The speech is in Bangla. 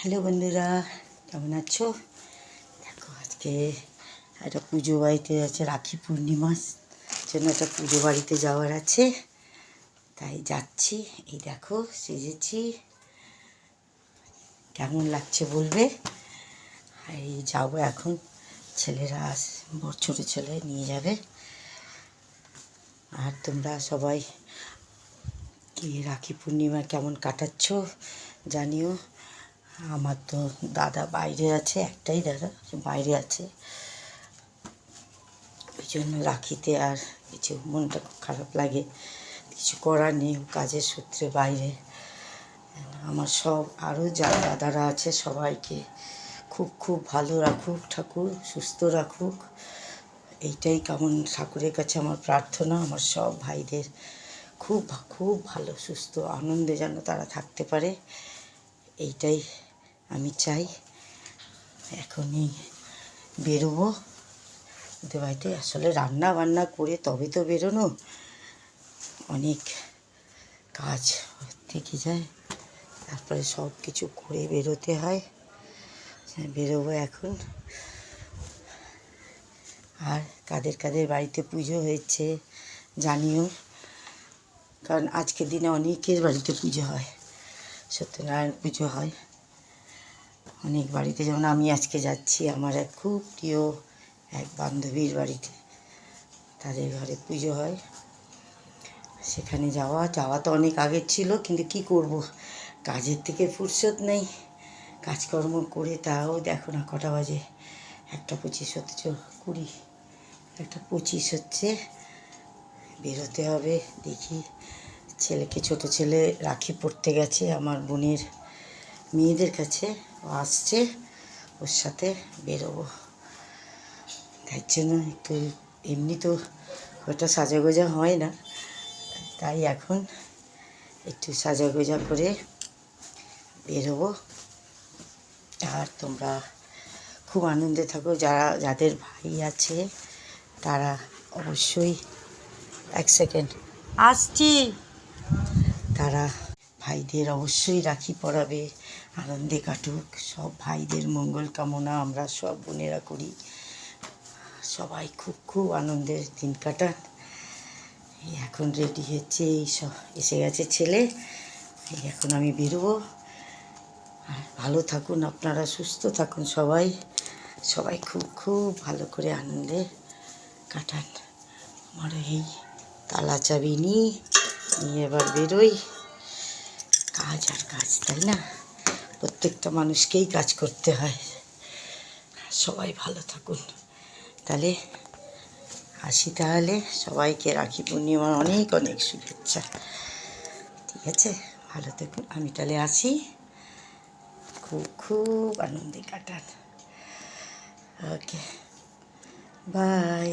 হ্যালো বন্ধুরা, কেমন আছো? দেখো, আজকে একটা পুজো বাড়িতে আছে, রাখি পূর্ণিমার জন্য একটা পুজো বাড়িতে যাওয়ার আছে, তাই যাচ্ছি। এই দেখো, সেজেছি, কেমন লাগছে বলবে। এই যাবো এখন, ছেলেরা ছোটো ছেলে নিয়ে যাবে। আর তোমরা সবাই কি রাখি পূর্ণিমা কেমন কাটাচ্ছ জানিও। আমার তো দাদা বাইরে আছে, একটাই দাদা বাইরে আছে, ওই জন্য রাখিতে আর কিছু মনটা খুব খারাপ লাগে। কিছু করার নেই, কাজের সূত্রে বাইরে। আমার সব আরও যা দাদারা আছে সবাইকে খুব খুব ভালো রাখুক ঠাকুর, সুস্থ রাখুক, এইটাই কেমন ঠাকুরের কাছে আমার প্রার্থনা। আমার সব ভাইদের খুব খুব ভালো সুস্থ আনন্দে যেন তারা থাকতে পারে, এইটাই আমি চাই। এখনই বেরোবো ওদের বাড়িতে। আসলে রান্না বান্না করে তবে তো বেরোনো, অনেক কাজ থেকে যায়, তারপরে সব কিছু করে বেরোতে হয়। বেরোবো এখন। আর কাদের কাদের বাড়িতে পুজো হয়েছে জানিও, কারণ আজকের দিনে অনেকের বাড়িতে পুজো হয়, সত্যনারায়ণ পুজো হয় অনেক বাড়িতে। যেমন আমি আজকে যাচ্ছি আমার এক খুব প্রিয় এক বান্ধবীর বাড়িতে, তাদের ঘরে পুজো হয়, সেখানে যাওয়া তো অনেক আগের ছিল, কিন্তু কি করব, কাজের থেকে ফুরসত নেই। কাজকর্ম করে তাও দেখো না কটা বাজে, 1:25 হচ্ছে, 1:25 হচ্ছে, বেরোতে হবে। দেখি, ছেলেকে, ছোট ছেলে রাখি পড়তে গেছে আমার বোনের মেয়েদের কাছে, ও আসছে, ওর সাথে বেরোবো। তাই জন্য একটু, এমনি তো ওটা সাজাগোজা হয় না, তাই এখন একটু সাজাগোজা করে বেরোবো। আর তোমরা খুব আনন্দে থাকো, যাদের ভাই আছে তারা অবশ্যই, 1 সেকেন্ড আসছি, তারা ভাইদের অবশ্যই রাখি পরাবে, আনন্দে কাটুক। সব ভাইদের মঙ্গল কামনা আমরা সব বোনেরা করি, সবাই খুব খুব আনন্দের দিন কাটান। এখন রেডি হচ্ছে, এই সব এসে গেছে ছেলে, এই এখন আমি বেরোবো। আর ভালো থাকুন আপনারা, সুস্থ থাকুন সবাই, সবাই খুব খুব ভালো করে আনন্দে কাটান। আমার এই তালা চাবি নিয়ে এবার বেরোই। কাজ আর কাজ, তাই না? প্রত্যেকটা মানুষকেই কাজ করতে হয়। সবাই ভালো থাকুন, তাহলে আসি। তাহলে সবাইকে রাখি পূর্ণিমার অনেক অনেক শুভেচ্ছা। ঠিক আছে, ভালো থাকুন, আমি তাহলে আসি। খুব খুব আনন্দে কাটান। ওকে, বাই।